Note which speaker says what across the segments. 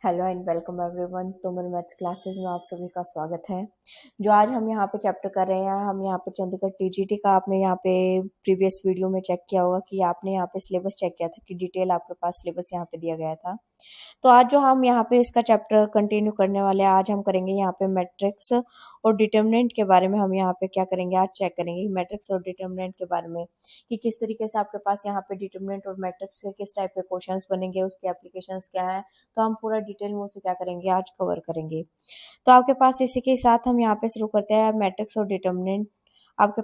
Speaker 1: Hello and welcome everyone. तो मेरे maths classes में आप सभी का स्वागत है। जो आज हम यहाँ पे चैप्टर कर रहे हैं, हम यहाँ पे चंडीगढ़ टीजीटी का आपने यहाँ पे प्रीवियस वीडियो में चेक किया होगा कि आपने यहाँ पे सिलेबस चेक किया था कि डिटेल आपके पास सिलेबस यहाँ पे दिया गया था। तो आज जो हम यहाँ पे इसका चैप्टर कंटिन्यू करने वाले हैं, आज हम करेंगे यहाँ पे मैट्रिक्स और डिटर्मिनेंट के बारे में। हम यहाँ पे क्या करेंगे, आज चेक करेंगे मैट्रिक्स और डिटर्मिनेंट के बारे में कि किस तरीके से आपके पास यहाँ पे डिटर्मिनेंट और मैट्रिक्स के किस टाइप के क्वेश्चंस बनेंगे, उसके एप्लीकेशंस क्या है। तो हम पूरा डिटेल में उसे क्या करेंगे, आज कवर करेंगे। तो आपके पास इसी के साथ हम यहाँ पे शुरू करते हैं मैट्रिक्स और डिटर्मिनेंट। आपके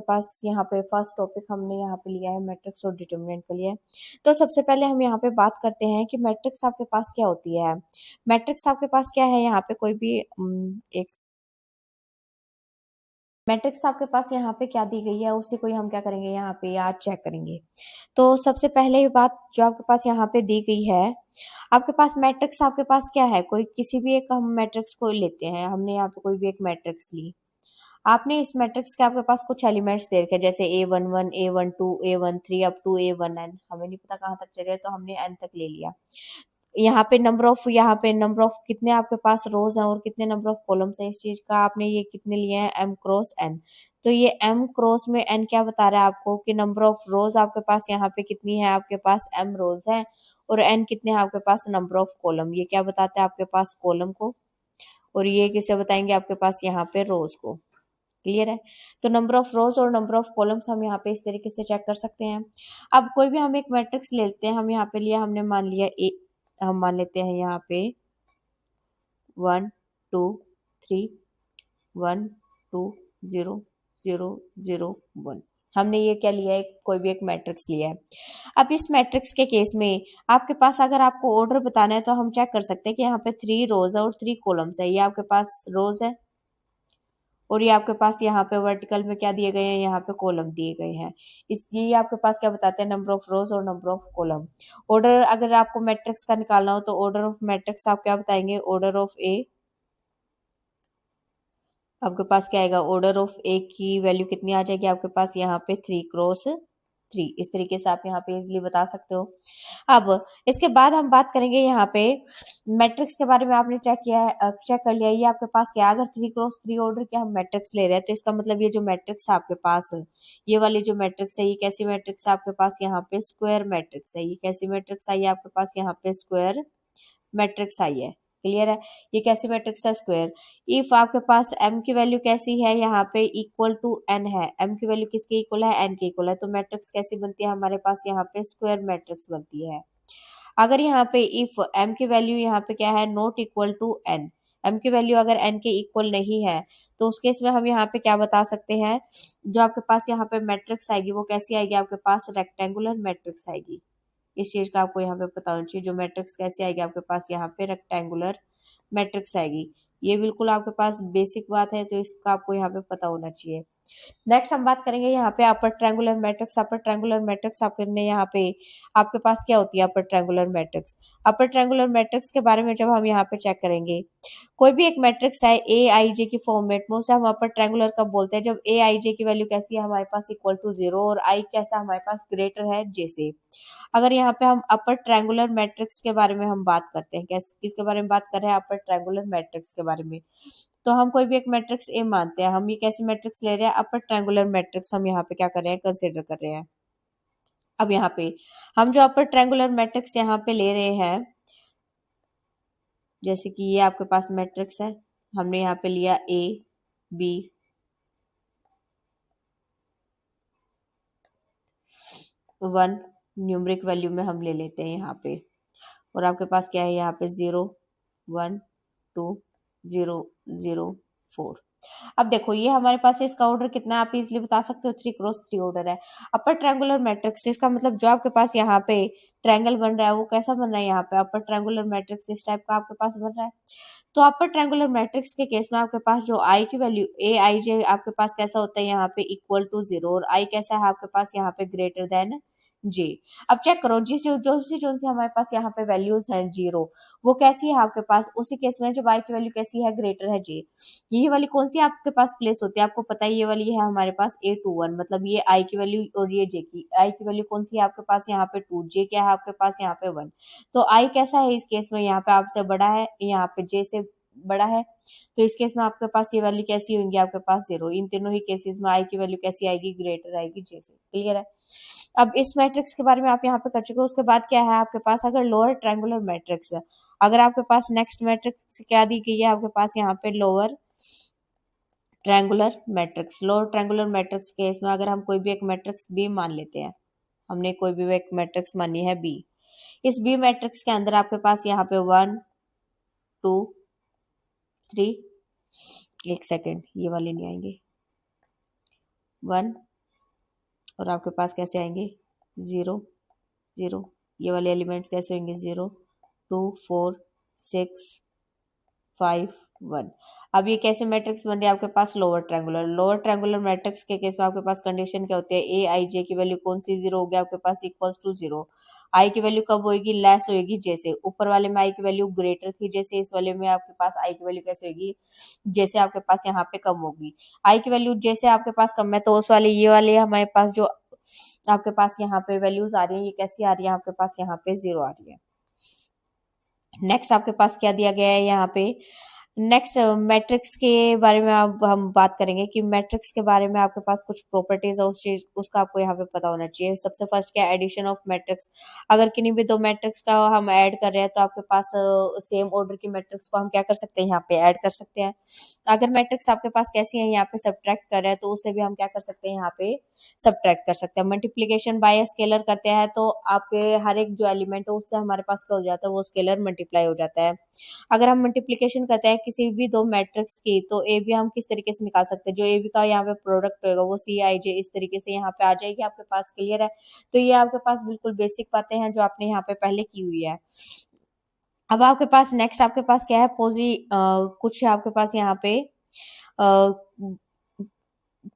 Speaker 1: पास यहाँ पे फर्स्ट टॉपिक हमने यहाँ पे लिया है मैट्रिक्स और डिटर्मिनेंट के लिए। तो सबसे पहले हम यहाँ पे बात करते हैं कि मैट्रिक्स आपके पास क्या होती है। मैट्रिक्स आपके पास क्या है, यहाँ पे कोई भी एक मैट्रिक्स आपके पास यहाँ पे क्या दी गई है, उसी को ही हम क्या करेंगे, यहाँ पे आज चेक करेंगे। तो सबसे पहले बात जो आपके पास यहाँ पे दी गई है, आपके पास मैट्रिक्स आपके पास क्या है, कोई किसी भी एक हम मैट्रिक्स को लेते हैं। हमने यहाँ पे कोई भी एक मैट्रिक्स ली, आपने इस मैट्रिक्स के आपके पास कुछ एलिमेंट्स दे रखे जैसे A11 A12 A13 up to A1n। हमें नहीं पता कहाँ तक चले तो हमने n तक ले लिया। यहाँ पे नंबर ऑफ कितने आपके पास रोज हैं और कितने नंबर ऑफ कॉलम्स हैं, इस चीज का आपने ये कितने लिए हैं, m क्रॉस n। तो ये m क्रॉस में n क्या बता रहा है आपको कि नंबर ऑफ रोज आपके पास यहाँ पे कितनी है, आपके पास m रोज है। और n कितने हैं आपके पास, नंबर ऑफ कॉलम। ये क्या बताता है आपके पास, कॉलम को। और ये किसे बताएंगे, आपके पास यहाँ पे रोज को। क्लियर है। तो नंबर ऑफ रोज और नंबर ऑफ कॉलम्स हम यहाँ पे इस तरीके से चेक कर सकते हैं। अब कोई भी हम एक मैट्रिक्स लेते हैं, हम यहाँ पे लिया, हमने मान लिया हम मान लेते हैं यहाँ पे 1 2 3 1 2 0 0 0 1। हमने ये क्या लिया है, कोई भी एक मैट्रिक्स लिया है। अब इस मैट्रिक्स के केस में आपके पास अगर आपको ऑर्डर बताना है तो हम चेक कर सकते हैं कि यहाँ पे 3 रोज है और 3 कॉलम्स है। ये आपके पास रोज है और ये आपके पास यहाँ पे वर्टिकल में क्या दिए गए हैं, यहाँ पे कॉलम दिए गए हैं। इस ये आपके पास क्या बताते हैं, नंबर ऑफ रोज और नंबर ऑफ कॉलम। ऑर्डर अगर आपको मैट्रिक्स का निकालना हो तो ऑर्डर ऑफ मैट्रिक्स आप क्या बताएंगे, ऑर्डर ऑफ ए। आपके पास क्या आएगा, ऑर्डर ऑफ ए की वैल्यू कितनी आ जाएगी आपके पास, यहाँ पे 3 क्रॉस 3। इस तरीके से आप यहाँ पे इजिली बता सकते हो। अब इसके बाद हम बात करेंगे यहाँ पे मैट्रिक्स के बारे में। आपने चेक किया है, चेक कर लिया ये आपके पास क्या, अगर 3 क्रॉस 3 ऑर्डर के हम मैट्रिक्स ले रहे हैं तो इसका मतलब ये जो मैट्रिक्स है आपके पास, ये वाली जो मैट्रिक्स है, ये कैसी मैट्रिक्स है आपके पास, यहाँ पे स्क्वायर मैट्रिक्स है। ये कैसी मैट्रिक्स आई है आपके पास, यहाँ पे स्क्वायर मैट्रिक्स आई है। क्लियर है। ये कैसी मैट्रिक्स है, स्क्वायर। इफ आपके पास m की वैल्यू कैसी है, यहाँ पे इक्वल टू n है। m की वैल्यू किसके इक्वल है, n के इक्वल है। तो मैट्रिक्स कैसी बनती है हमारे पास, यहाँ पे स्क्वायर मैट्रिक्स बनती है। अगर यहाँ पे इफ m की वैल्यू यहाँ पे क्या है, not equal to n, m की वैल्यू अगर n के इक्वल नहीं है तो उस केस में हम यहाँ पे क्या बता सकते हैं, जो आपके पास यहाँ पे मैट्रिक्स आएगी वो कैसी आएगी, आपके पास रेक्टेंगुलर मैट्रिक्स आएगी। इस चीज का आपको यहाँ पे पता होना चाहिए, जो मैट्रिक्स कैसे आएगी आपके पास, यहाँ पे रेक्टेंगुलर मैट्रिक्स आएगी। ये बिल्कुल आपके पास बेसिक बात है, तो इसका आपको यहाँ पे पता होना चाहिए। नेक्स्ट हम बात करेंगे यहाँ पे अपर ट्रायंगुलर मैट्रिक्स। अपर ट्रायंगुलर मैट्रिक्स आपने यहाँ पे आपके पास क्या होती है, अपर ट्रायंगुलर मैट्रिक्स। अपर ट्रायंगुलर मैट्रिक्स के बारे में जब हम यहाँ पे चेक करेंगे, कोई भी एक मैट्रिक्स है ए आई जे की फॉर्मेट में, उसे हम अपर ट्रायंगुलर कब बोलते हैं, जब ए आई जे की वैल्यू कैसी है हमारे पास, इक्वल टू 0 और आई कैसा हमारे पास, ग्रेटर है जे से। अगर यहाँ पे हम अपर ट्रायंगुलर मैट्रिक्स के बारे में हम बात करते हैं, किसके बारे में बात कर रहे हैं, अपर ट्रायंगुलर मैट्रिक्स के बारे में। तो हम कोई भी एक मैट्रिक्स ए मानते हैं, हम ये कैसे मैट्रिक्स ले रहे हैं, अपर ट्रायंगुलर मैट्रिक्स हम यहाँ पे क्या कर रहे हैं, कंसिडर कर रहे हैं। अब यहाँ पे हम जो अपर ट्रायंगुलर मैट्रिक्स यहाँ पे ले रहे हैं, जैसे कि ये आपके पास मैट्रिक्स है, हमने यहाँ पे लिया ए बी 1, न्यूमरिक वैल्यू में हम ले लेते हैं यहाँ पे। और आपके पास क्या है, यहाँ पे 0 1 2 0 0 4। अब देखो ये हमारे पास है, इसका ऑर्डर कितना है आप इजिली बता सकते हो, 3 क्रॉस 3 ऑर्डर है। अपर ट्रायंगुलर मैट्रिक्स, इसका मतलब जो आपके पास यहाँ पे ट्रायंगल बन रहा है वो कैसा बन रहा है, यहाँ पे अपर ट्रायंगुलर मैट्रिक्स इस टाइप का आपके पास बन रहा है। तो अपर ट्रायंगुलर मैट्रिक्स के केस में आपके पास जो आई की वैल्यू ए आई जे आपके पास कैसा होता है, यहाँ पे इक्वल टू 0 और आई कैसा है आपके पास, यहाँ पे ग्रेटर देन जे। अब चेक करो जो सी हमारे पास यहाँ पे वैल्यूज है जीरो, वो कैसी है आपके पास, उसी केस में जब आई की वैल्यू कैसी है, ग्रेटर है जे। ये वाली कौन सी आपके पास प्लेस होती है, आपको पता है ये वाली है हमारे पास A21, मतलब ये आई की वैल्यू और ये जे की। आई की वैल्यू कौन सी है आपके पास यहाँ पे 2, जे क्या है आपके पास यहाँ पे 1। तो आई कैसा है इस केस में, यहाँ पे आपसे बड़ा है, यहाँ पे जे से बड़ा है, तो इस केस में आपके पास ये वैल्यू कैसी होंगी आपके पास जीरो। इन तीनों ही केसेस में आई की वैल्यू कैसी आएगी, ग्रेटर आएगी जे से। क्लियर है। अब इस मैट्रिक्स के बारे में आप यहाँ पे कर चुके हो। उसके बाद क्या है आपके पास, अगर लोअर ट्रायंगुलर मैट्रिक्स है, अगर आपके पास नेक्स्ट मैट्रिक्स क्या दी गई है आपके पास यहाँ पे, lower triangular matrix. Lower triangular matrix case में अगर हम कोई भी एक मैट्रिक्स बी मान लेते हैं, हमने कोई भी एक मैट्रिक्स मानी है बी, इस बी मैट्रिक्स के अंदर आपके पास यहाँ पे 1 2 3, एक सेकेंड ये वाले नहीं आएंगे, 1 और आपके पास कैसे आएंगे 0 0, ये वाले एलिमेंट्स कैसे होंगे 0 2 4 6 5 1। अब ये कैसे मैट्रिक्स बन रही है आपके पास, lower triangular. Lower triangular matrix के केस में आपके पास कंडीशन क्या होती है, ए आई जे की वैल्यू कौन सी जीरो होगी आपके पास, इक्वल्स टू जीरो। आई की वैल्यू कब होगी, लेस होगी जैसे ऊपर वाले में आई की वैल्यू ग्रेटर थी जैसे, इस वाले में आपके पास आई की वैल्यू कैसे होगी, जैसे आपके पास यहाँ पे कम होगी। आई की वैल्यू जैसे आपके पास कम है तो उस वाले ये वाले हमारे पास जो आपके पास यहाँ पे वैल्यूज आ रही है, ये कैसी आ रही है आपके पास यहाँ पे जीरो आ रही है। नेक्स्ट आपके पास क्या दिया गया है यहाँ पे, नेक्स्ट मैट्रिक्स के बारे में अब हम बात करेंगे कि मैट्रिक्स के बारे में आपके पास कुछ प्रॉपर्टीज है उस चीज उसका आपको यहाँ पे पता होना चाहिए। सबसे फर्स्ट क्या, एडिशन ऑफ मैट्रिक्स। अगर किन्हीं भी दो मैट्रिक्स का हम ऐड कर रहे हैं तो आपके पास सेम ऑर्डर की मैट्रिक्स को हम क्या कर सकते हैं, यहाँ पे ऐड कर सकते हैं। अगर मैट्रिक्स आपके पास कैसी है, यहाँ पे सब्ट्रैक्ट कर रहे हैं तो उसे भी हम क्या कर सकते हैं, यहाँ पे सब्ट्रैक्ट कर सकते हैं। मल्टीप्लीकेशन बाय स्केलर करते हैं तो आपके हर एक जो एलिमेंट है उससे हमारे पास क्या हो जाता है, वो स्केलर मल्टीप्लाई हो जाता है। अगर हम मल्टीप्लिकेशन करते हैं किसी भी दो मैट्रिक्स की तो ए बी हम किस तरीके से निकाल सकते हैं, जो ए बी का यहाँ पे प्रोडक्ट होगा वो सी आई जे इस तरीके से यहाँ पे आ जाएगी आपके पास। क्लियर है। तो ये आपके पास बिल्कुल बेसिक बातें हैं जो आपने यहाँ पे पहले की हुई है। अब आपके पास नेक्स्ट आपके पास क्या है, कुछ आपके पास यहाँ पे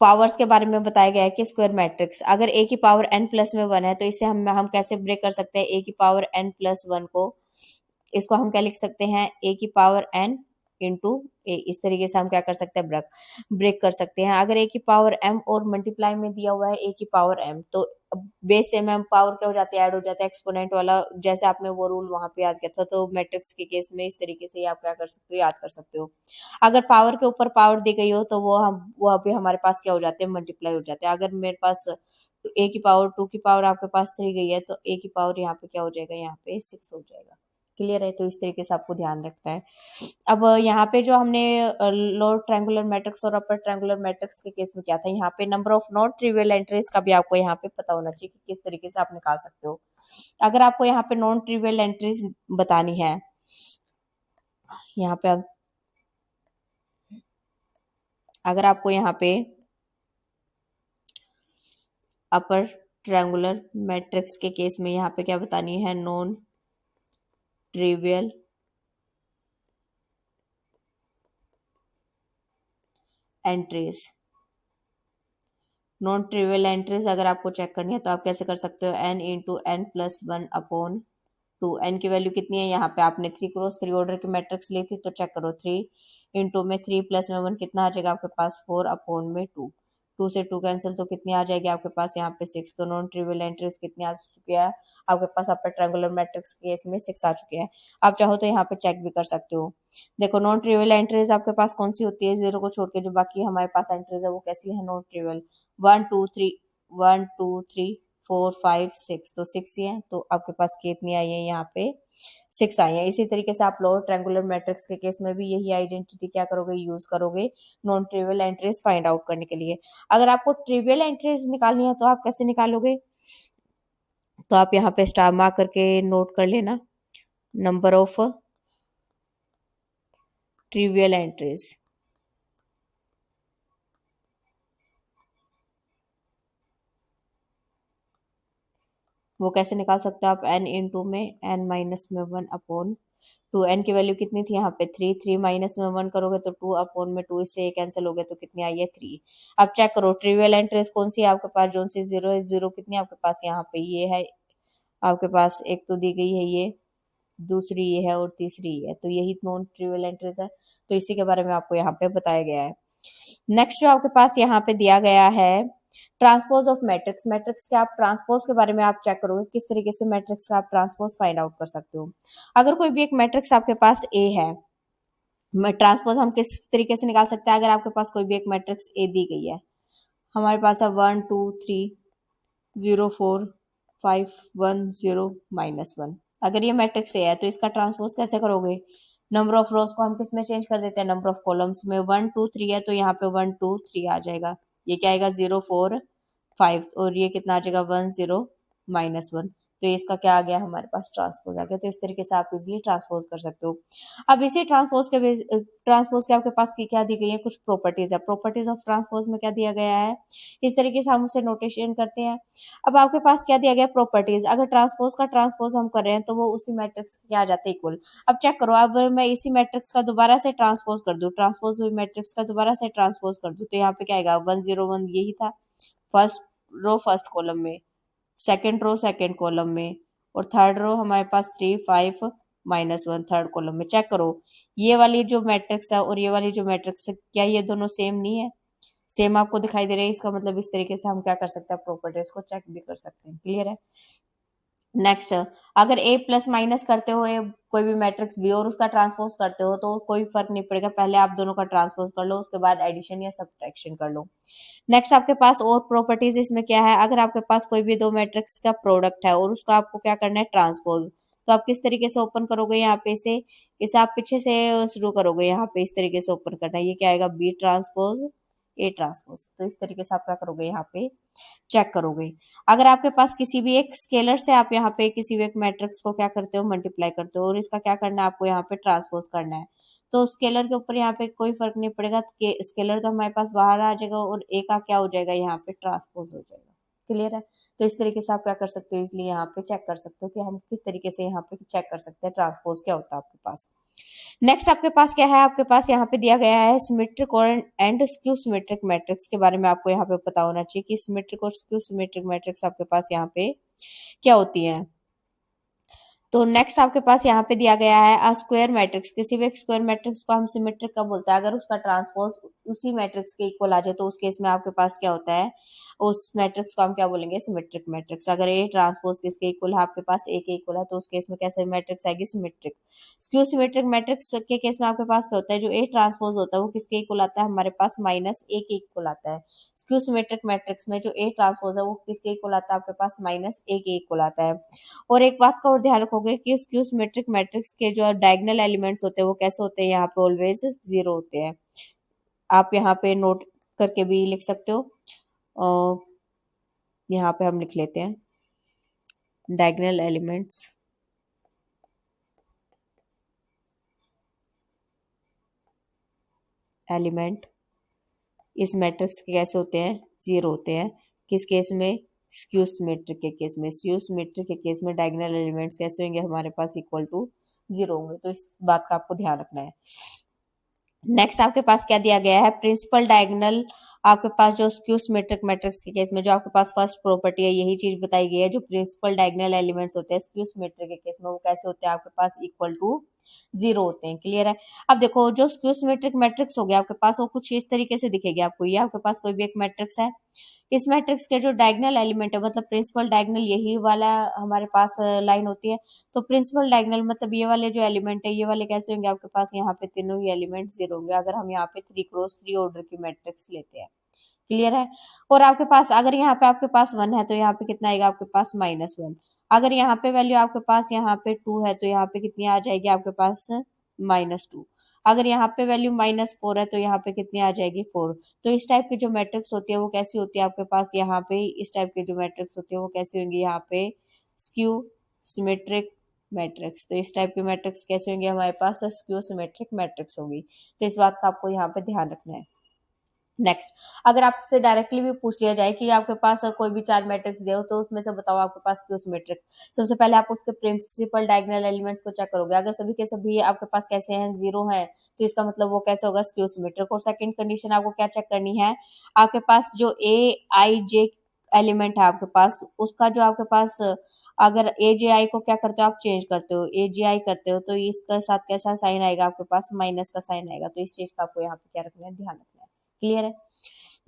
Speaker 1: पावर्स के बारे में बताया गया है कि स्क्वायर मैट्रिक्स, अगर ए की पावर एन प्लस में 1 है तो इसे हम कैसे ब्रेक कर सकते हैं, ए की पावर एन प्लस 1 को, इसको हम क्या लिख सकते हैं, ए की पावर एन इंटू ए। इस तरीके से हम क्या कर सकते हैं, ब्रेक कर सकते हैं। अगर ए की पावर एम और मल्टीप्लाई में दिया हुआ है ए की पावर एम, तो बेस से में पावर क्या हो जाते हैं, ऐड हो जाता है एक्सपोनेंट वाला, जैसे आपने वो रूल वहां पे याद किया था। तो मैट्रिक्स के केस में इस तरीके से आप क्या कर सकते हो, याद कर सकते हो। अगर पावर के ऊपर पावर दी गई हो तो वो अभी हमारे पास क्या हो जाते हैं, मल्टीप्लाई हो जाते हैं। अगर मेरे पास ए की पावर 2 की पावर आपके पास 3 गई है तो ए की पावर यहाँ पे क्या हो जाएगा, यहाँ पे 6 हो जाएगा। क्लियर है। तो इस तरीके से आपको ध्यान रखना है। अब यहाँ पे जो हमने लोअर ट्रायंगुलर मैट्रिक्स और अपर ट्रायंगुलर मैट्रिक्स के केस में क्या था, यहाँ पे number of not trivial entries का भी आपको यहाँ पे पता होना चाहिए कि किस तरीके से आप निकाल सकते हो। अगर आपको यहाँ पे नॉन ट्रिवियल एंट्रीज बतानी है, यहाँ पे अगर आपको यहाँ पे अपर ट्रायंगुलर मैट्रिक्स के केस में यहाँ पे क्या बतानी है, non trivial entries. Non trivial entries अगर आपको चेक करनी है तो आप कैसे कर सकते हो, n into N plus 1 upon 2। N की वैल्यू कितनी है, यहाँ पे आपने 3 क्रॉस 3 ऑर्डर की मैट्रिक्स ली थी तो चेक करो 3 इंटू में 3 प्लस में 1 कितना आ जाएगा आपके पास 4 अपॉन में 2। 2 से 2 कैंसिल तो कितनी आ जाएगी आपके पास यहाँ पे 6। तो नॉन ट्रिवियल एंट्रीज कितनी आ चुकी है आपके पास, अपर ट्रायंगुलर मैट्रिक्स के केस में 6 आ चुके हैं। आप चाहो तो यहाँ पे चेक भी कर सकते हो। देखो नॉन ट्रिवियल एंट्रीज आपके पास कौन सी होती है, जीरो को छोड़ के जो बाकी हमारे पास एंट्रीज है वो कैसी है, नॉन ट्रिवियल। 1 2 3 1 2 3 4 5 6, तो 6 ही है। तो आपके पास कितनी आई है, यहाँ पे 6 आई है। इसी तरीके से आप लोअर ट्रायंगुलर मैट्रिक्स के केस में भी यही आइडेंटिटी क्या करोगे, यूज करोगे non trivial entries find out करने के लिए। अगर आपको ट्रिवियल एंट्रीज निकालनी है तो आप कैसे निकालोगे, तो आप यहाँ पे स्टार मार्क करके नोट कर लेना, नंबर ऑफ ट्रिवियल एंट्रीज। वो कैसे निकाल सकते हो आप, n इंटू में n माइनस में 1/2, n की वैल्यू कितनी थी यहाँ पे 3, 3 माइनस में 1 करोगे तो 2/2, इससे ये कैंसिल हो गया तो कितनी आई है 3। अब चेक करो ट्रिवियल एंट्रीज कौन सी है आपके पास, जो सी 0 है, 0 कितनी है आपके पास यहाँ पे, ये है आपके पास, एक तो दी गई है ये, दूसरी ये है और तीसरी ये है, तो यही नॉन ट्रिवियल एंट्रीज है, तो इसी के बारे में आपको यहाँ पे बताया गया है। नेक्स्ट जो आपके पास यहाँ पे दिया गया है ट्रांसपोज ऑफ मैट्रिक्स, मैट्रिक्स के आप ट्रांसपोज के बारे में आप चेक करोगे किस तरीके से मैट्रिक्स का आप ट्रांसपोज फाइंड आउट कर सकते हो। अगर कोई भी एक मैट्रिक्स आपके पास ए है, ट्रांसपोज हम किस तरीके से निकाल सकते हैं, अगर आपके पास कोई भी एक मैट्रिक्स ए दी गई है, हमारे पास है 1 2 3 0 4 5 1 0 -1, अगर ये मैट्रिक्स ए है तो इसका ट्रांसपोज कैसे करोगे, नंबर ऑफ रोज को हम किस में चेंज कर देते हैं, नंबर ऑफ कॉलम्स में, 1 2 3 है तो यहाँ पे 1 2 3 आ जाएगा, ये क्या आएगा 0 4 5 और ये कितना आ जाएगा 1 0 -1, तो ये इसका क्या आ गया हमारे पास ट्रांसपोज आ गया। तो इस तरीके से आप इजिली ट्रांसपोज कर सकते हो। अब इसी ट्रांसपोज के आपके पास की क्या दी गई है, कुछ प्रॉपर्टीज है, प्रॉपर्टीज ऑफ ट्रांसपोज में क्या दिया गया है, इस तरीके से हम उसे नोटेशन करते हैं। अब आपके पास क्या दिया गया प्रॉपर्टीज, अगर ट्रांसपोज का ट्रांसपोज हम कर रहे हैं तो वो उसी मैट्रिक्स के क्या आ जाता है इक्वल। अब चेक करो, अब मैं इसी मैट्रिक्स का दोबारा से ट्रांसपोज कर दूं, ट्रांसपोज हुई मैट्रिक्स का दोबारा से ट्रांसपोज कर दूं, तो यहाँ पे क्या आएगा 1 0 1, यही था फर्स्ट रो फर्स्ट कॉलम में, सेकेंड रो सेकेंड कॉलम में, और थर्ड रो हमारे पास 3 5 -1 थर्ड कॉलम में। चेक करो ये वाली जो मैट्रिक्स है और ये वाली जो मैट्रिक्स है, क्या ये दोनों सेम नहीं है, सेम आपको दिखाई दे रहा है, इसका मतलब इस तरीके से हम क्या कर सकते हैं, प्रॉपर्टीज को चेक भी कर सकते हैं। क्लियर है। नेक्स्ट, अगर ए प्लस माइनस करते हो कोई भी मैट्रिक्स बी और उसका ट्रांसपोज करते हो तो कोई फर्क नहीं पड़ेगा, पहले आप दोनों का ट्रांसपोज कर लो, उसके बाद एडिशन या सब्ट्रैक्शन कर लो। नेक्स्ट आपके पास और प्रॉपर्टीज इसमें क्या है, अगर आपके पास कोई भी दो मैट्रिक्स का प्रोडक्ट है और उसका आपको क्या करना है ट्रांसपोज, तो आप किस तरीके से ओपन करोगे, यहाँ पे इसे आप पीछे से शुरू करोगे, यहाँ पे इस तरीके से ओपन करना है, ये क्या आएगा बी ट्रांसपोज ए ट्रांसपोज, तो इस तरीके से आप क्या करोगे यहाँ पे चेक करोगे। अगर आपके पास किसी भी एक स्केलर से आप यहाँ पे किसी भी एक मैट्रिक्स को क्या करते हो मल्टीप्लाई करते हो और इसका क्या करना है आपको यहाँ पे ट्रांसपोज करना है, तो स्केलर के ऊपर यहाँ पे कोई फर्क नहीं पड़ेगा, स्केलर तो हमारे पास बाहर आ जाएगा और ए का क्या हो जाएगा यहाँ पे ट्रांसपोज हो जाएगा। क्लियर है। तो इस तरीके से आप क्या कर सकते हो, इसलिए यहाँ पे चेक कर सकते हो कि हम किस तरीके से यहाँ पे चेक कर सकते हैं ट्रांसपोज क्या होता है आपके पास। नेक्स्ट आपके पास क्या है, आपके पास यहाँ पे दिया गया है सिमेट्रिक और एंड स्क्यू सिमेट्रिक मैट्रिक्स के बारे में आपको यहाँ पे पता होना चाहिए कि सिमेट्रिक और स्क्यू सिमेट्रिक मैट्रिक्स आपके पास यहाँ पे क्या होती हैं। तो नेक्स्ट आपके पास यहाँ पे दिया गया है अ स्क्वायर मैट्रिक्स, किसी भी स्क्वायर मैट्रिक्स को हम सिमेट्रिक कब बोलते हैं, अगर उसका ट्रांसपोज उसी मैट्रिक्स के इक्वल आ जाए तो उस केस में आपके पास क्या होता है, उस मैट्रिक्स को हम क्या बोलेंगे सिमेट्रिक मैट्रिक्स। अगर ए ट्रांसपोज किसके इक्वल है आपके पास ए के इक्वल है तो उस केस में कैसे मैट्रिक्स आएगी सिमेट्रिक। स्क्यू सिमेट्रिक मैट्रिक्स के केस में आपके पास क्या होता है, जो ए ट्रांसपोज होता है वो किसके इक्वल आता है हमारे पास -a के इक्वल आता है। स्क्यू सिमेट्रिक मैट्रिक्स में जो ए ट्रांसपोज है वो किसके इक्वल आता है आपके पास -a के इक्वल आता है। और एक बात का और ध्यान रखोगे कि स्क्यू सिमेट्रिक मैट्रिक्स के जो डायगोनल एलिमेंट्स होते हैं वो कैसे होते हैं, यहाँ पे ऑलवेज 0 होते हैं। आप यहाँ पे नोट करके भी लिख सकते हो, यहाँ पे हम लिख लेते हैं डायगोनल एलिमेंट्स इस मैट्रिक्स के कैसे होते हैं 0 होते हैं। किस केस में, स्क्यू सिमेट्रिक के केस में। स्क्यू सिमेट्रिक के केस में डायगोनल एलिमेंट्स कैसे होंगे हमारे पास इक्वल टू 0 होंगे, तो इस बात का आपको ध्यान रखना है। नेक्स्ट आपके पास क्या दिया गया है, प्रिंसिपल डायगोनल, आपके पास जो स्क्यू सिमेट्रिक मैट्रिक्स के केस में जो आपके पास फर्स्ट प्रॉपर्टी है यही चीज बताई गई है, जो प्रिंसिपल डायगोनल एलिमेंट्स होते हैं स्क्यू सिमेट्रिक के केस में वो कैसे होते हैं आपके पास इक्वल टू 0 होते हैं। क्लियर है। अब देखो जो स्क्यू सिमेट्रिक मैट्रिक्स हो गया आपके पास वो कुछ इस तरीके से दिखेगी आपको, ये आपके पास कोई भी एक मैट्रिक्स है, इस मैट्रिक्स के जो डायगोनल एलिमेंट है मतलब प्रिंसिपल डायगोनल यही वाला हमारे पास लाइन होती है, तो प्रिंसिपल डायगोनल मतलब ये वाले जो एलिमेंट है ये वाले कैसे होंगे आपके पास, यहाँ पे तीनों ही एलिमेंट 0 होंगे अगर हम यहाँ पे 3x3 ऑर्डर की मैट्रिक्स लेते हैं। क्लियर है। और आपके पास अगर यहाँ पे आपके पास 1 है तो यहाँ पे कितना आएगा आपके पास -1, अगर यहाँ पे वैल्यू आपके पास यहाँ पे 2 है तो यहाँ पे कितनी आ जाएगी आपके पास -2, अगर यहाँ पे वैल्यू -4 है तो यहाँ पे कितनी आ जाएगी 4। तो इस टाइप की जो मैट्रिक्स होती है वो कैसी होती है आपके पास, यहाँ पे इस टाइप की जो मैट्रिक्स होती है वो कैसी होंगी यहाँ पे स्क्यू सिमेट्रिक मैट्रिक्स। तो इस टाइप की मैट्रिक्स कैसे होंगे हमारे पास स्क्यू सिमेट्रिक मैट्रिक्स होगी, तो इस बात का आपको यहाँ पे ध्यान रखना है। नेक्स्ट, अगर आपसे डायरेक्टली भी पूछ लिया जाए कि आपके पास कोई भी 4 मैट्रिक्स दे हो तो उसमें से बताओ आपके पास क्यों सिमेट्रिक, सबसे पहले आप उसके प्रिंसिपल डायगोनल एलिमेंट्स को चेक करोगे। अगर सभी के सभी आपके पास कैसे हैं, 0 है, तो इसका मतलब वो कैसे होगा, स्क्यू सिमेट्रिक। और सेकंड कंडीशन आपको क्या चेक करनी है, आपके पास जो ए आई जे एलिमेंट है आपके पास, उसका जो आपके पास अगर ए जे आई को क्या करते हो, आप चेंज करते हो, ए जे आई करते हो, तो इसके साथ कैसा साइन आएगा आपके पास, माइनस का साइन आएगा। तो इस चीज का आपको यहाँ पे क्या रखना है, ध्यान रखना है। क्लियर है।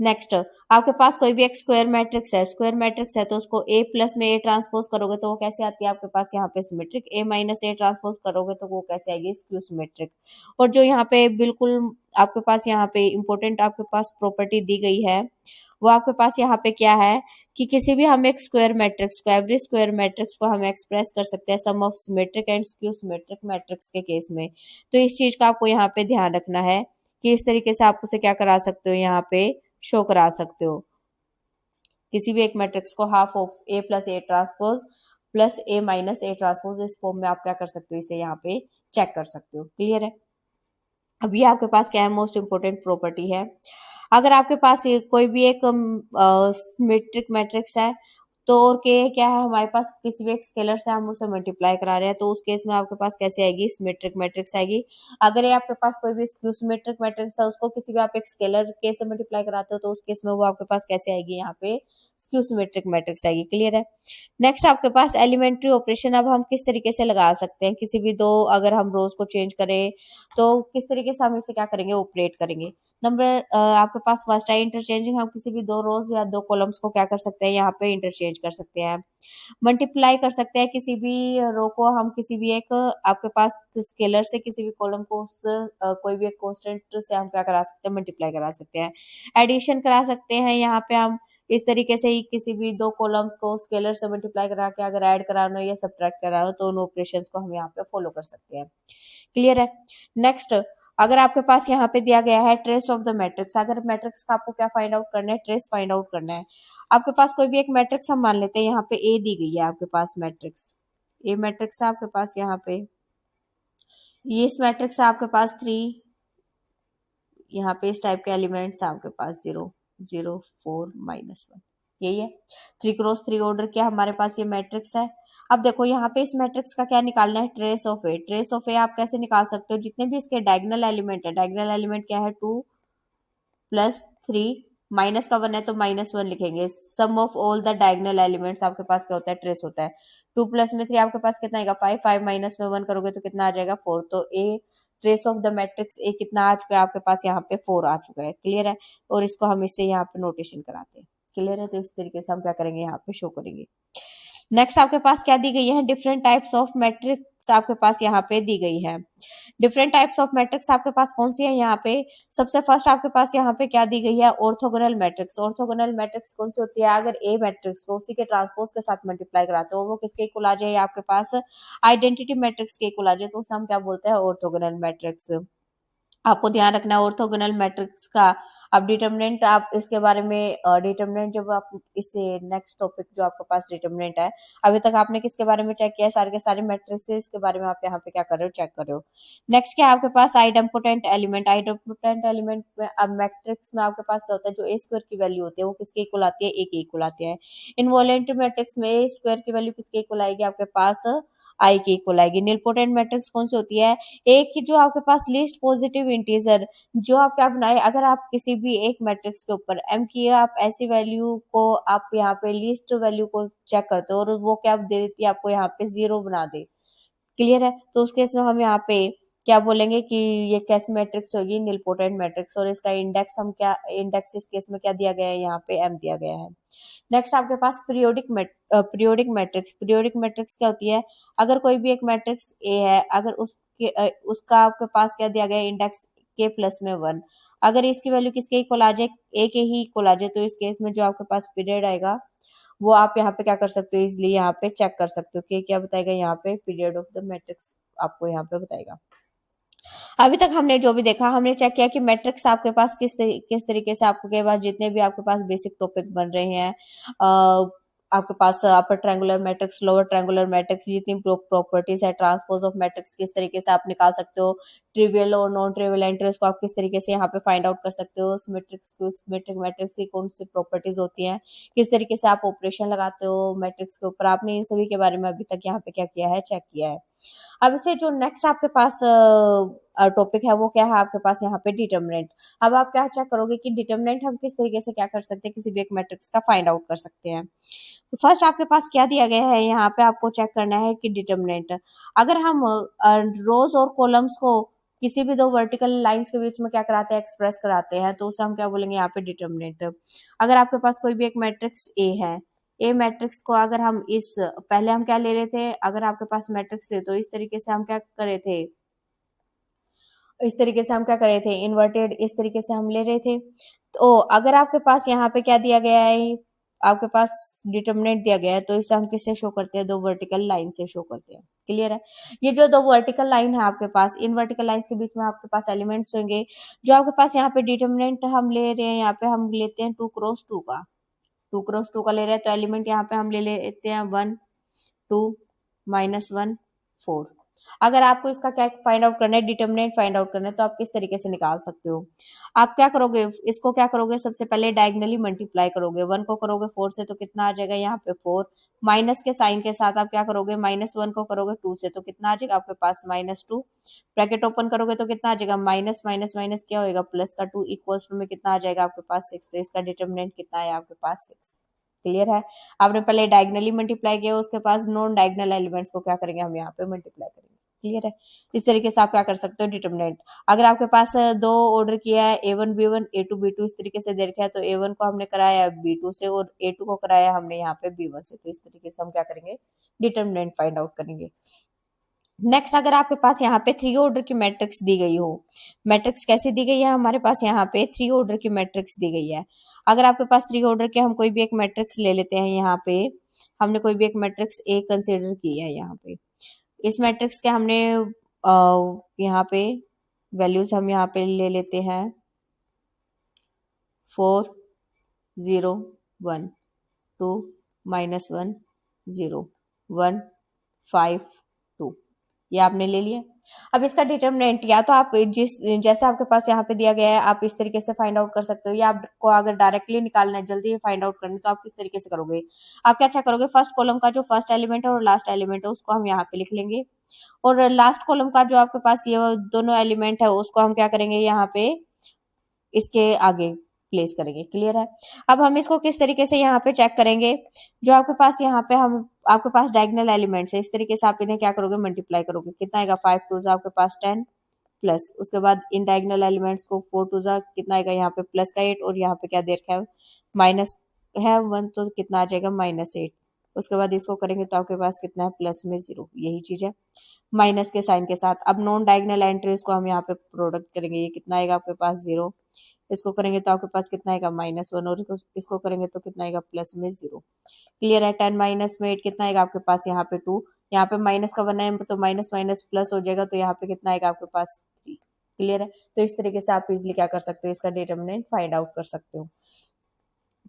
Speaker 1: नेक्स्ट, आपके पास कोई भी एक स्क्वायर मैट्रिक्स है, स्क्वायर मैट्रिक्स है तो उसको ए प्लस में ए ट्रांसपोज करोगे तो वो कैसे आती है आपके पास यहाँ पे symmetric, A minus A transpose करोगे तो वो कैसे आएगी, स्क्यू सिमेट्रिक। और जो यहाँ पे बिल्कुल आपके पास यहाँ पे इंपॉर्टेंट आपके पास प्रॉपर्टी दी गई है, वो आपके पास यहाँ पे क्या है कि किसी भी हम एक स्क्वायर मैट्रिक्स को, एवरी स्क्वायर मैट्रिक्स को हम एक्सप्रेस कर सकते हैं sum of symmetric and skew symmetric matrix के केस में। तो इस चीज का आपको यहाँ पे ध्यान रखना है कि इस तरीके से आप उसे क्या करा सकते हो, यहाँ पे शो करा सकते हो। किसी भी एक मैट्रिक्स को half of A plus A transpose plus A minus A transpose, इस फॉर्म में आप क्या कर सकते हो, इसे यहाँ पे चेक कर सकते हो। क्लियर है। अब ये आपके पास क्या है, मोस्ट इंपोर्टेंट प्रॉपर्टी है। अगर आपके पास कोई भी एक सिमेट्रिक मैट्रिक्स है तो और के क्या है, हमारे पास किसी भी एक स्केलर से हम उसे मल्टीप्लाई करा रहे हैं, तो उस केस में आपके पास कैसे आएगी, सिमेट्रिक मैट्रिक्स आएगी। अगर ये आपके पास कोई भी स्क्यू सिमेट्रिक मैट्रिक्स है, उसको किसी भी आप एक स्केलर के से मल्टीप्लाई कराते हो तो उस केस में वो आपके पास कैसे आएगी, यहाँ पे स्क्यू सिमेट्रिक मैट्रिक्स आएगी। क्लियर है। नेक्स्ट, आपके पास एलिमेंट्री ऑपरेशन अब हम किस तरीके से लगा सकते हैं, किसी भी दो अगर हम रोज को चेंज करें तो किस तरीके से हम इसे क्या करेंगे, ऑपरेट करेंगे। नंबर आपके पास फर्स्ट है इंटरचेंजिंग, हम किसी भी दो रोज या दो कॉलम्स को क्या कर सकते हैं, यहाँ पे इंटरचेंज कर सकते हैं। मल्टीप्लाई कर सकते हैं, किसी भी रो को हम किसी भी एक आपके पास स्केलर से किसी भी कॉलम को उस कोई भी एक कांस्टेंट से हम क्या करा सकते हैं, मल्टीप्लाई करा सकते हैं। एडिशन करा सकते हैं, यहाँ पे हम इस तरीके से ही किसी भी दो कॉलम्स को स्केलर से मल्टीप्लाई करा के अगर ऐड कराना हो या सब्ट्रैक्ट कराना हो तो उन ऑपरेशंस को हम यहाँ पे फॉलो कर सकते हैं। क्लियर है। नेक्स्ट, अगर आपके पास यहाँ पे दिया गया है ट्रेस ऑफ द मैट्रिक्स, अगर मैट्रिक्स का आपको क्या फाइंड आउट करना है, ट्रेस फाइंड आउट करना है। आपके पास कोई भी एक मैट्रिक्स हम मान लेते हैं, यहाँ पे ए दी गई है आपके पास मैट्रिक्स, ए मैट्रिक्स है आपके पास, यहाँ पे ये इस मैट्रिक्स है आपके पास 3, यहाँ पे इस टाइप के एलिमेंट्स है आपके पास 0 0 4 -1, यही है 3x3 ऑर्डर क्या हमारे पास ये मैट्रिक्स है। अब देखो यहाँ पे इस मैट्रिक्स का क्या निकालना है, trace of A. Trace of A आप कैसे निकाल सकते हो, जितने भी इसके डायगोनल एलिमेंट है, डायगोनल एलिमेंट क्या है 2 + 3, माइनस का 1 है तो -1 लिखेंगे। Sum of all the diagonal elements आपके पास क्या होता है, ट्रेस होता है। 2 + में 3 आपके पास कितना आएगा 5, 5 माइनस में 1 करोगे तो कितना आ जाएगा 4। तो a trace of the matrix A कितना आ चुका है आपके पास, यहाँ पे 4 आ चुका है। क्लियर है। और इसको हम इससे यहाँ पे नोटेशन कराते हैं। क्लियर है। तो इस तरीके से हम क्या करेंगे, यहाँ पे शो करेंगे। नेक्स्ट, आपके पास क्या दी गई है, डिफरेंट टाइप्स ऑफ मैट्रिक्स आपके पास यहाँ पे दी गई है। डिफरेंट टाइप्स ऑफ मैट्रिक्स आपके पास कौन सी है, यहाँ पे सबसे फर्स्ट आपके पास यहाँ पे क्या दी गई है, ऑर्थोगोनल मैट्रिक्स। ऑर्थोगोनल मैट्रिक्स कौन सी होती है, अगर ए मैट्रिक्स को उसी के ट्रांसपोज के साथ मल्टीप्लाई कराते हो वो किसके इक्वल आ जाए, आपके पास आइडेंटिटी मैट्रिक्स के इक्वल आ जाए, तो उसे हम क्या बोलते हैं, ऑर्थोगोनल मैट्रिक्स। आपको ध्यान रखना है ऑर्थोगोनल मैट्रिक्स का। अब डिटर्मिनेंट आप इसके बारे में डिटर्मिनेंट जब आप इससे नेक्स्ट टॉपिक जो आपके पास डिटर्मिनेंट है, अभी तक आपने किसके बारे में चेक किया है, सारे के सारे मैट्रिक्स के बारे में आप यहाँ पे क्या कर रहे हो, चेक कर रहे हो। नेक्स्ट क्या है आपके पास, आइडेम्पोटेंट एलिमेंट। आइडेम्पोटेंट एलिमेंट में अब मैट्रिक्स में आपके पास क्या होता है, जो ए स्क्वायर की वैल्यू होती है वो किसके इक्वल आती है, ए के इक्वल आती है। इनवॉलेंट मैट्रिक्स में ए स्क्वायर की वैल्यू किसके इक्वल आएगी, आपके पास आई के इक्वल आएगी। निलपोटेंट मैट्रिक्स कौन सी होती है, एक की जो आपके पास लीस्ट पॉजिटिव इंटीजर जो आप क्या बनाए, अगर आप किसी भी एक मैट्रिक्स के ऊपर एम की आप ऐसी वैल्यू को आप यहाँ पे लीस्ट वैल्यू को चेक करते हो और वो क्या दे देती है आपको, यहाँ पे 0 बना दे। क्लियर है। तो उस केस में हम यहाँ पे क्या बोलेंगे कि ये कैसी मैट्रिक्स होगी, निलपोटेंट मैट्रिक्स। और इसका इंडेक्स हम क्या, इंडेक्स इस केस में क्या दिया गया है, यहाँ पे एम दिया गया है। नेक्स्ट आपके पास पीरियोडिक मैट्रिक्स। पीरियोडिक मैट्रिक्स क्या होती है, अगर कोई भी एक मैट्रिक्स ए है, अगर उसका आपके पास क्या दिया गया है, इंडेक्स के प्लस में 1, अगर इसकी वैल्यू किसके इक्वल आ जाए, ए के ही इक्वल आ जाए, तो इस केस में जो आपके पास पीरियड आएगा वो आप यहाँ पे क्या कर सकते हो, इजिली यहाँ पे चेक कर सकते हो कि क्या बताएगा, यहाँ पे पीरियड ऑफ द मैट्रिक्स आपको यहाँ पे बताएगा। अभी तक हमने जो भी देखा, हमने चेक किया कि मैट्रिक्स आपके पास किस तरीके से आपके पास जितने भी आपके पास बेसिक टॉपिक बन रहे हैं, आपके पास upper triangular matrix, lower triangular matrix, जितनी प्रॉपर्टीज है, ट्रांसपोज ऑफ मैट्रिक्स किस तरीके से आप निकाल सकते हो, ट्रिवियल और नॉन ट्रिवियल एंट्रीज को आप किस तरीके से यहाँ पे फाइंड आउट कर सकते हो, सिमेट्रिक मैट्रिक्स की कौन सी प्रॉपर्टीज होती हैं, किस तरीके से आप ऑपरेशन लगाते हो मैट्रिक्स के ऊपर, आपने इन सभी के बारे में अभी तक यहाँ पे क्या किया है, चेक किया है। अब इसे जो नेक्स्ट आपके पास टॉपिक है वो क्या है आपके पास यहाँ पे डिटर्मिनेंट। अब आप क्या चेक करोगे कि डिटर्मिनेंट हम किस तरीके से क्या कर सकते हैं, किसी भी एक मैट्रिक्स का फाइंड आउट कर सकते हैं। तो फर्स्ट आपके पास क्या दिया गया है, यहाँ पे आपको चेक करना है कि डिटर्मिनेंट, अगर हम रोज और कॉलम्स को किसी भी दो वर्टिकल लाइंस के बीच में क्या कराते हैं, एक्सप्रेस कराते हैं, तो उसे हम क्या बोलेंगे यहाँ पे डिटर्मिनेंट। अगर आपके पास कोई भी एक मैट्रिक्स ए है, ए मैट्रिक्स को अगर हम इस पहले हम क्या ले रहे थे, अगर आपके पास मैट्रिक्स है तो इस तरीके से हम क्या करे थे, इस तरीके से हम क्या करे थे, इन्वर्टेड इस तरीके से हम ले रहे थे। तो अगर आपके पास यहाँ पे क्या दिया गया है, आपके पास डिटर्मिनेंट दिया गया है, तो इसे हम किससे शो करते हैं, दो वर्टिकल लाइन से शो करते हैं। क्लियर है। ये जो दो वर्टिकल लाइन है आपके पास, इन वर्टिकल लाइंस के बीच में आपके पास एलिमेंट्स होंगे। जो आपके पास यहाँ पे डिटर्मिनेंट हम ले रहे हैं, यहाँ पे हम लेते हैं 2x2 का, 2x2 का ले रहे हैं, तो एलिमेंट यहाँ पे हम ले लेते हैं 1 2 -1 4। अगर आपको इसका क्या फाइंड आउट करना है, डिटर्मिनेंट फाइंड आउट करना है, तो आप किस तरीके से निकाल सकते हो, आप क्या करोगे, इसको क्या करोगे, सबसे पहले डायगनली मल्टीप्लाई करोगे, 1 को करोगे 4 से तो कितना आ जाएगा यहाँ पे 4, माइनस के साइन के साथ आप क्या करोगे, -1 को करोगे 2 से तो कितना आ जाएगा आपके पास -2, ब्रैकेट ओपन करोगे तो कितना आ जाएगा, माइनस माइनस माइनस क्या होगा, प्लस का 2 इक्वल्स टू में कितना आ जाएगा आपके पास 6। तो इसका डिटर्मिनेंट कितना है आपके पास 6। क्लियर है। आपने पहले डायगनली मल्टीप्लाई किया, उसके पास नॉन डायगनल एलिमेंट्स को क्या करेंगे, हम यहाँ पे मल्टीप्लाई करेंगे। क्लियर है। इस तरीके से आप क्या कर सकते हो, डिटर्मिनेंट। अगर आपके पास दो ऑर्डर किया है, A1 B1 A2 B2 इस तरीके से दे रखा है, तो A1 को हमने कराया B2 से और A2 को कराया हमने यहाँ पे B1 से, तो इस तरीके से हम क्या करेंगे, डिटर्मिनेंट फाइंड आउट करेंगे। नेक्स्ट, अगर आपके पास यहाँ पे 3 ऑर्डर की मैट्रिक्स दी गई हो, मैट्रिक्स कैसे दी गई है, हमारे पास यहाँ पे 3 ऑर्डर की मैट्रिक्स दी गई है। अगर आपके पास 3 ऑर्डर के हम कोई भी एक मैट्रिक्स ले लेते हैं, यहाँ पे हमने कोई भी एक मैट्रिक्स ए कंसिडर की है, यहाँ पे इस मैट्रिक्स के हमने यहाँ पे वैल्यूज हम यहाँ पे ले लेते हैं 4 0 1 2 -1 0 1 5 2, ये आपने ले लिया। अब इसका डिटर्मिनेंट या तो आप जिस जैसे आपके पास यहाँ पे दिया गया है आप इस तरीके से फाइंड आउट कर सकते हो, या आपको अगर डायरेक्टली निकालना है, जल्दी फाइंड आउट करना है, तो आप किस तरीके से करोगे, आप क्या अच्छा करोगे, फर्स्ट कॉलम का जो फर्स्ट एलिमेंट है और लास्ट एलिमेंट है उसको हम यहाँ पे लिख लेंगे, और लास्ट कॉलम का जो आपके पास ये दोनों एलिमेंट है उसको हम क्या करेंगे, यहाँ पे इसके आगे प्लेस करेंगे। क्लियर है। अब हम इसको किस तरीके से यहाँ पे चेक करेंगे, जो आपके पास यहाँ पे हम आपके पास डायगोनल एलिमेंट्स है, इस तरीके से आप इन्हें क्या करोगे, मल्टीप्लाई करोगे, कितना आएगा 5 2 आपके पास 10 प्लस, उसके बाद इन डायगोनल एलिमेंट्स को 4 2 कितना आएगा, यहाँ पे प्लस का 8 और यहाँ पे क्या दे रखा है, माइनस है 1, तो कितना आ जाएगा -8। उसके बाद इसको करेंगे तो आपके पास कितना है, प्लस में 0, यही चीज है माइनस के साइन के साथ। अब नॉन डायगोनल एंट्रीज को हम यहाँ पे प्रोडक्ट करेंगे, ये कितना आएगा आपके पास 0, इसको करेंगे तो आपके पास कितना आएगा -1, और इसको करेंगे तो कितना आएगा प्लस में 0। क्लियर है। 10 माइनस में 8 कितना आएगा आपके पास, यहाँ पे 2, यहाँ पे माइनस का 1 है तो माइनस माइनस प्लस हो जाएगा, तो यहाँ पे कितना आएगा आपके पास 3। क्लियर है। तो इस तरीके से आप इजिली क्या कर सकते हो, इसका डिटर्मिनेंट फाइंड आउट कर सकते हो।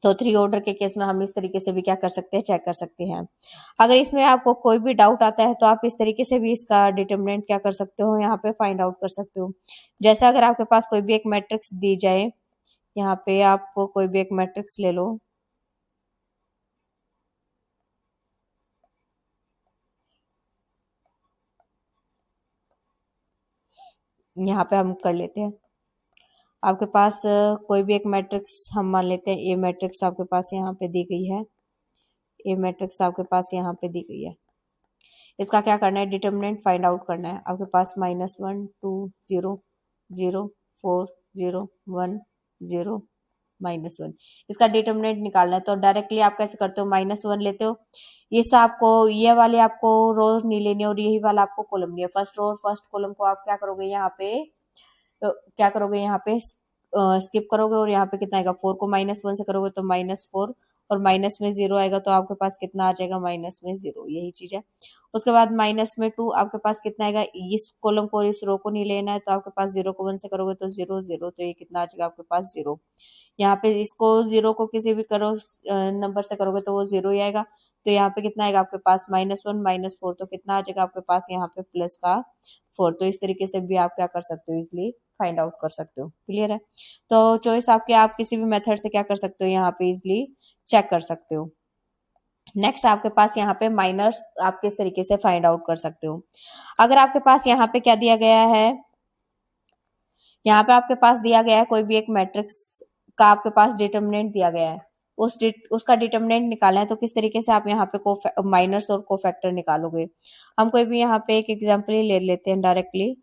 Speaker 1: तो 3 ऑर्डर के केस में हम इस तरीके से भी क्या कर सकते हैं, चेक कर सकते हैं। अगर इसमें आपको कोई भी डाउट आता है तो आप इस तरीके से भी इसका डिटर्मिनेंट क्या कर सकते हो, यहाँ पे फाइंड आउट कर सकते हो। जैसे अगर आपके पास कोई भी एक मैट्रिक्स दी जाए, यहाँ पे आपको कोई भी एक मैट्रिक्स ले लो, यहाँ पे हम कर लेते हैं, आपके पास कोई भी एक मैट्रिक्स हम मान लेते हैं, ए मैट्रिक्स आपके पास यहाँ पे दी गई है, ए मैट्रिक्स आपके पास यहाँ पे दी गई है। इसका क्या करना है, डिटर्मिनेंट फाइंड आउट करना है। आपके पास -1 2 0 0 4 0 1 0 -1, इसका डिटर्मिनेंट निकालना है। तो डायरेक्टली आप कैसे करते हो, -1 लेते हो, इस आपको ये वाले आपको रोज नहीं लेनी और यही वाला आपको कॉलम नहीं है, फर्स्ट रो और फर्स्ट कॉलम को आप क्या करोगे, यहाँ पे क्या करोगे, यहाँ पे स्किप करोगे, और यहाँ पे कितना आएगा, 4 को -1 से करोगे तो -4, और माइनस में 0 आएगा तो आपके पास कितना आ जाएगा, माइनस में 0, यही चीज है। उसके बाद माइनस में 2 आपके पास कितना आएगा, इस कॉलम को और इस रो को नहीं लेना है, तो आपके पास 0 को 1 से करोगे तो 0 0, तो ये कितना आ जाएगा आपके पास 0। यहाँ पे इसको 0 को किसी भी करो नंबर से करोगे तो वो 0 ही आएगा, तो यहाँ पे कितना आएगा आपके पास -1 -4, तो कितना आ जाएगा आपके पास यहाँ पे प्लस का 4। तो इस तरीके से भी आप क्या कर सकते हो, इजिली फाइंड आउट कर सकते हो। क्लियर है? तो चॉइस आपके, आप किसी भी मेथड से क्या कर सकते हो, यहाँ पे इजिली चेक कर सकते हो। नेक्स्ट आपके पास यहाँ पे माइनर्स आप किस तरीके से फाइंड आउट कर सकते हो। अगर आपके पास यहाँ पे क्या दिया गया है, यहाँ पे आपके पास दिया गया है कोई भी एक मैट्रिक्स का आपके पास डिटर्मिनेंट दिया गया है, उसका डिटर्मिनेंट निकालना है, तो किस तरीके से आप यहाँ पे माइनर्स और कोफैक्टर निकालोगे। हम कोई भी यहाँ पे एक एग्जांपल ही ले लेते हैं डायरेक्टली।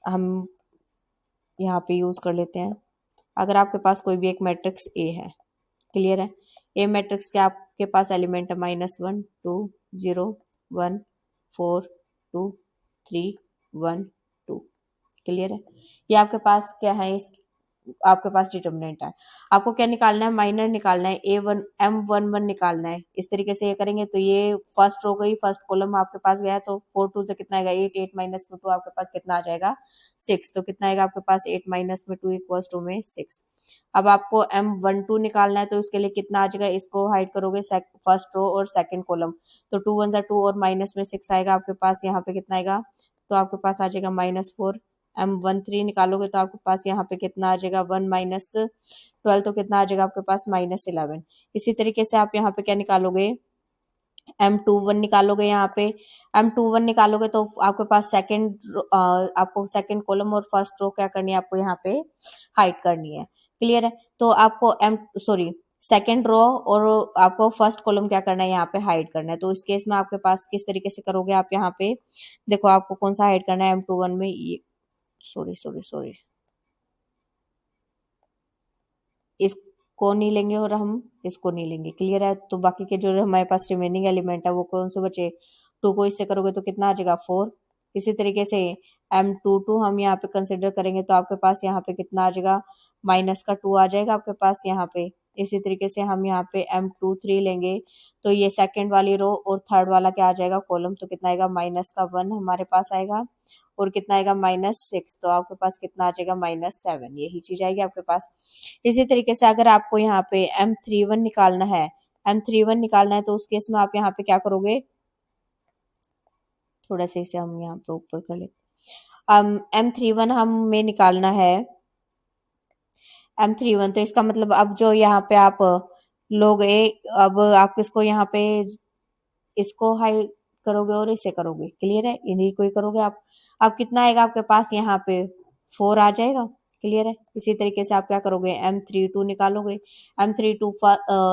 Speaker 1: हम यहाँ पे यूज कर लेते हैं, अगर आपके पास कोई भी एक मैट्रिक्स ए है, क्लियर है, ए मैट्रिक्स के आपके पास एलिमेंट है -1 2 0 1 4 2 3 1 2। क्लियर है? ये आपके पास क्या है, इस आपके पास डिटर्मिनेंट है। आपको क्या निकालना है, माइनर निकालना है, A1 M11 निकालना है। इस तरीके से ये करेंगे तो ये फर्स्ट रो गई, फर्स्ट कॉलम आपके पास गया, तो 4 2 से कितना आएगा 8, 8 माइनस में 2 आपके पास कितना आ जाएगा 6। तो कितना आएगा आपके पास 8 माइनस में 2 इक्वल्स टू में 6। अब आपको M12 निकालना है, तो उसके लिए कितना आ जाएगा, इसको हाइड करोगे फर्स्ट रो और सेकंड कॉलम, तो 2 1 2 और माइनस में 6 आएगा आपके पास, यहाँ पे कितना आएगा, तो आपके पास आ जाएगा -4। M13 निकालोगे तो आपके पास यहाँ पे कितना आ जाएगा 1 माइनस 12, तो कितना आ जाएगा आपके पास -11। इसी तरीके से आप यहाँ पे क्या निकालोगे, M21 निकालोगे। यहाँ पे M21 निकालोगे तो आपके पास आपको सेकंड कॉलम और फर्स्ट रो क्या करनी है, आपको यहाँ पे हाइड करनी है। क्लियर है? तो आपको सेकंड रो और आपको फर्स्ट कॉलम क्या करना है, यहाँ पे हाइड करना है। तो इस केस में आपके पास किस तरीके से करोगे, आप यहाँ पे देखो आपको कौन सा हाइड करना है, M21 में ये सॉरी इसको नहीं लेंगे और हम इसको नहीं लेंगे। क्लियर है? तो बाकी के जो हमारे पास रिमेनिंग एलिमेंट है वो कौन से बचे, 2 को इससे करोगे तो कितना आ जाएगा 4। इसी तरीके से M22 हम यहाँ पे कंसिडर करेंगे तो आपके पास यहाँ पे कितना आ जाएगा, -2 आ जाएगा आपके पास यहाँ पे। इसी तरीके से हम यहाँ पे M23 लेंगे तो ये सेकंड वाली रो और थर्ड वाला क्या आ जाएगा कॉलम, तो कितना आएगा -1 हमारे पास आएगा, और कितना आएगा -6, तो आपके पास कितना आ जाएगा -7। यही चीज आएगी आपके पास। इसी तरीके से अगर आपको यहाँ पे M31 निकालना है, तो उस केस में आप यहाँ पे क्या करोगे, थोड़ा सा इसे हम यहाँ पे ऊपर कर लेते। M31 हमें निकालना है, M31, तो इसका मतलब अब जो यहाँ पे आप लोग अब आप किसको यहाँ पे इसको हाई करोगे और इसे करोगे। क्लियर है? इन्हीं को ही करोगे आप। अब कितना आएगा आपके पास, यहाँ पे 4 आ जाएगा। क्लियर है? इसी तरीके से आप क्या करोगे, M32 निकालोगे। M32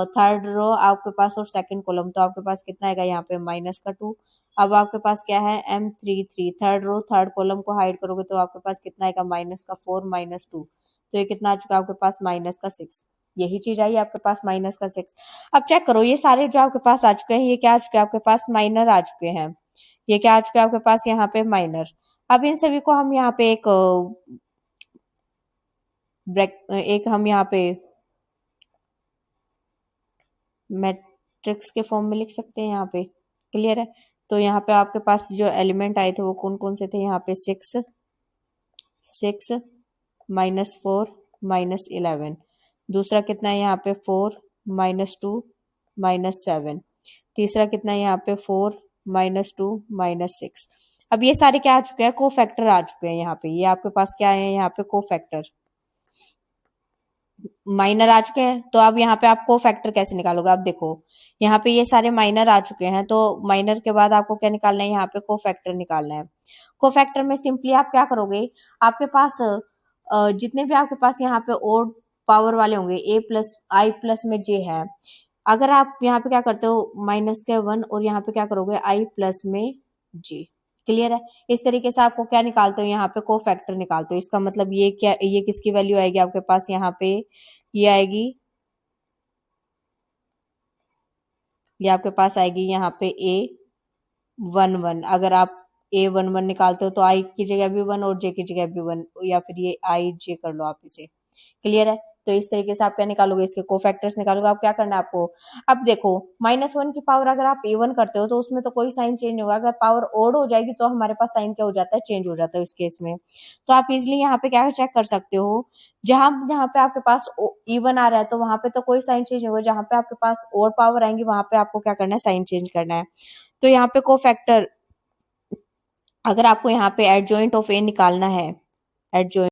Speaker 1: थर्ड रो आपके पास और सेकंड कॉलम, तो आपके पास कितना आएगा यहाँ पे -2। अब आपके पास क्या है, M33 third row third column को हाइड करोगे तो आपके पास कितना आएगा, -4 -2, तो ये कितना आ चुका है आपके पास -6। यही चीज आई आपके पास -6। अब चेक करो ये सारे जो आपके पास आ चुके हैं, ये क्या आ चुके हैं आपके पास, माइनर आ चुके हैं। ये क्या आ चुके हैं आपके पास, यहाँ पे माइनर। अब इन सभी को हम यहाँ पे एक हम यहाँ पे मैट्रिक्स के फॉर्म में लिख सकते हैं यहाँ पे। क्लियर है? तो यहाँ पे आपके पास जो एलिमेंट आए थे वो कौन कौन से थे, यहाँ पे 6 -4 -11, दूसरा कितना है यहाँ पे 4 -2 -7, तीसरा कितना है यहाँ पे 4 -2 -6। अब ये सारे क्या आ चुके हैं, को फैक्टर आ चुके हैं यहाँ पे। ये आपके पास क्या है, यहाँ पे को फैक्टर माइनर आ चुके हैं। तो अब यहाँ पे आप को फैक्टर कैसे निकालोगे, आप देखो यहाँ पे ये सारे माइनर आ चुके हैं, तो माइनर के बाद आपको क्या निकालना है, यहाँ पे को फैक्टर निकालना है। को फैक्टर में सिंपली आप क्या करोगे, आपके पास जितने भी आपके पास यहाँ पे ओड पावर वाले होंगे, i+ में j है, अगर आप यहाँ पे क्या करते हो -1 और यहाँ पे क्या करोगे i+ में j। क्लियर है? इस तरीके से आपको क्या निकालते हो, यहाँ पे को फैक्टर निकालते हो। इसका मतलब ये क्या, ये किसकी वैल्यू आएगी आपके पास, यहाँ पे ये आएगी, ये आपके पास आएगी यहाँ पे A11। अगर आप A11 निकालते हो तो i की जगह भी 1 और j की जगह भी 1, या फिर ये i j कर लो आप इसे। क्लियर है? तो इस तरीके से आप क्या निकालोगे, इसके कोफैक्टर्स निकालोगे। आप क्या करना है आपको, अब देखो -1 की पावर अगर आप A1 करते हो तो उसमें तो कोई साइन चेंज नहीं होगा, अगर पावर ओड हो जाएगी तो हमारे पास साइन क्या हो जाता है, चेंज हो जाता है उस केस में। तो आप इजिली यहाँ पे क्या चेक कर सकते हो, जहां यहाँ पे आपके पास इवन आ रहा है तो वहां पे तो कोई साइन चेंज नहीं होगा, जहां पे आपके पास ओड पावर आएंगी वहां पे आपको क्या करना है, साइन चेंज करना है। तो यहाँ पे कोफैक्टर अगर आपको यहाँ पे एडजॉइंट ऑफ ए निकालना है, एडजॉइंट